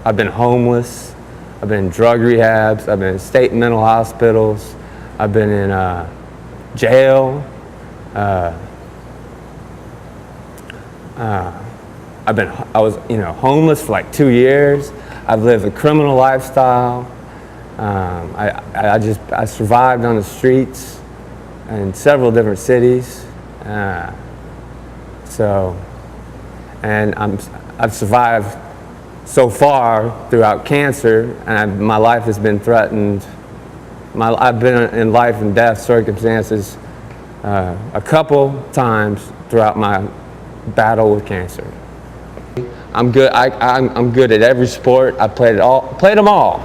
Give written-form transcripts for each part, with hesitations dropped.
I've been homeless. I've been in drug rehabs. I've been in state mental hospitals. I've been in jail. I was homeless for like 2 years. I've lived a criminal lifestyle. I survived on the streets in several different cities. And I've survived so far throughout cancer, and my life has been threatened. I've been in life and death circumstances a couple times throughout my battle with cancer. I'm good. I'm good at every sport. I played them all.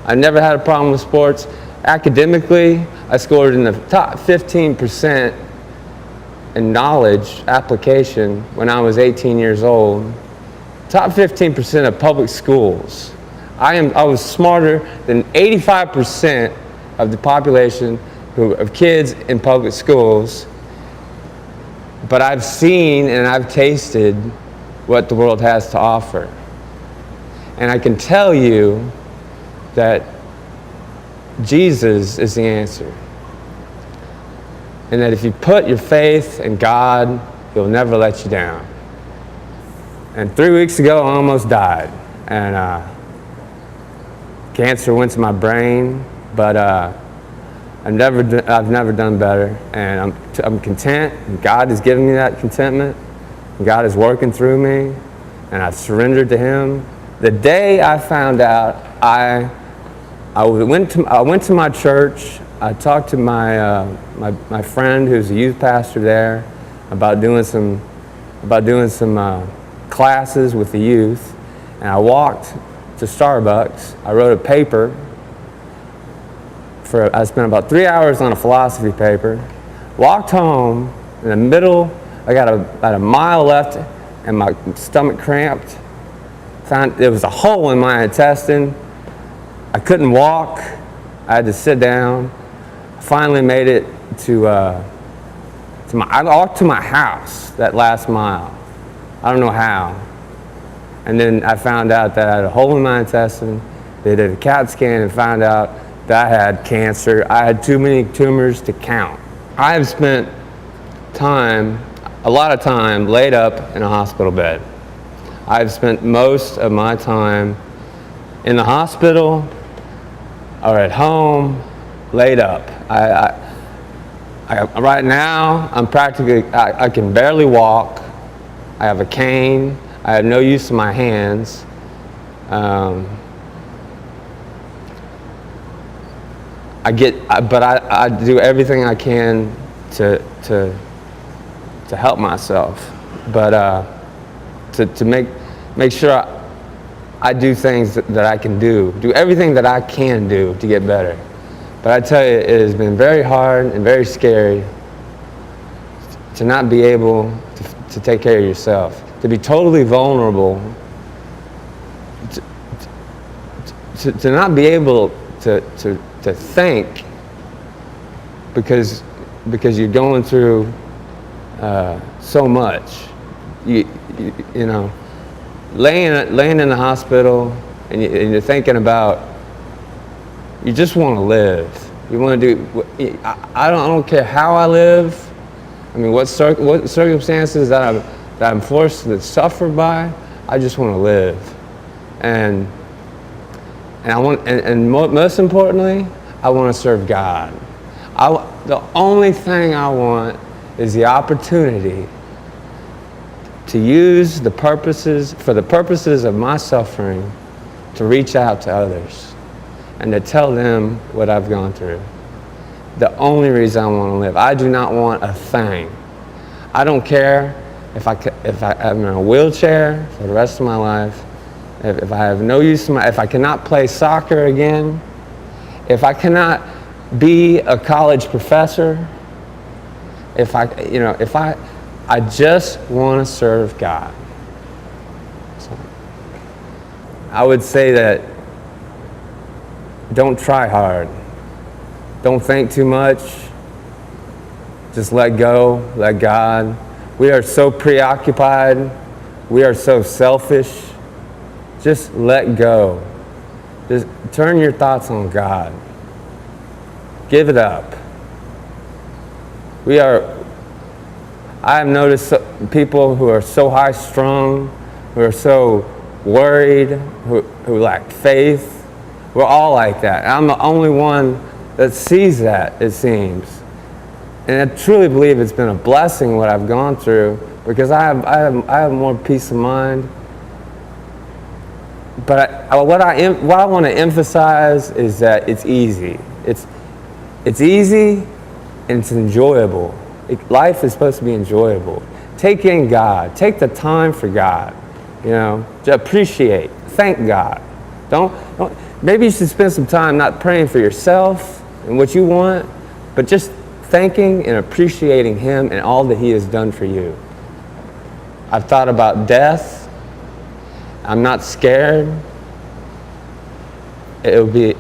I never had a problem with sports. Academically, I scored in the top 15% in knowledge application when I was 18 years old. Top 15% of public schools. I was smarter than 85% of the population of kids in public schools. But I've seen and I've tasted what the world has to offer. And I can tell you that Jesus is the answer. And that if you put your faith in God, He'll never let you down. And 3 weeks ago, I almost died. And cancer went to my brain, but I've never done better. And I'm content. And God has given me that contentment. And God is working through me. And I've surrendered to Him. The day I found out, I went to my church. I talked to my friend who's a youth pastor there about doing some classes with the youth, and I walked to Starbucks. I wrote a paper. I spent about 3 hours on a philosophy paper. Walked home in the middle. I got about a mile left, and my stomach cramped. Found there was a hole in my intestine. I couldn't walk. I had to sit down. Finally made it I walked to my house that last mile. I don't know how. And then I found out that I had a hole in my intestine. They did a CAT scan and found out that I had cancer. I had too many tumors to count. I have spent a lot of time laid up in a hospital bed. I've spent most of my time in the hospital or at home, laid up. Right now, I'm practically, I can barely walk. I have a cane. I have no use of my hands. I do everything I can to help myself, but to make sure I do things that I can do everything that I can do to get better. But I tell you, it has been very hard and very scary to not be able to take care of yourself, to be totally vulnerable, to not be able to think because you're going through so much. You know, laying in the hospital and you're thinking about, you just want to live. You want to do. I don't care how I live. I mean, what circumstances that I'm forced to suffer by. I just want to live, and most importantly, I want to serve God. The only thing I want is the opportunity to use the purposes of my suffering to reach out to others and to tell them what I've gone through. The only reason I want to live. I do not want a thing. I don't care if I'm in a wheelchair for the rest of my life, if I have no use of if I cannot play soccer again, if I cannot be a college professor, I just want to serve God. So, I would say that don't try hard. Don't think too much. Just let go, let God. We are so preoccupied. We are so selfish. Just let go. Just turn your thoughts on God. Give it up. I have noticed people who are so high strung, who are so worried, who lack faith. We're all like that. I'm the only one that sees that, it seems. And I truly believe it's been a blessing what I've gone through, because I have more peace of mind. But what I want to emphasize is that it's easy. It's easy and it's enjoyable. Life is supposed to be enjoyable. Take in God. Take the time for God. To appreciate. Thank God. Don't. Maybe you should spend some time not praying for yourself and what you want, but just thanking and appreciating Him and all that He has done for you. I've thought about death. I'm not scared. But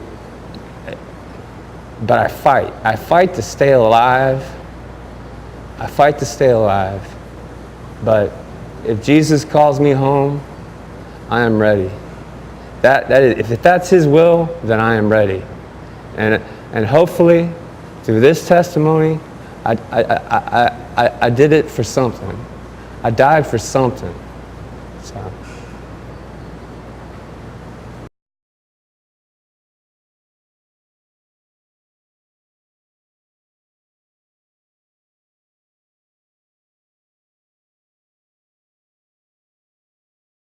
I fight. I fight to stay alive. I fight to stay alive. But if Jesus calls me home, I am ready. If that's His will, then I am ready. And hopefully, through this testimony, I did it for something. I died for something. So.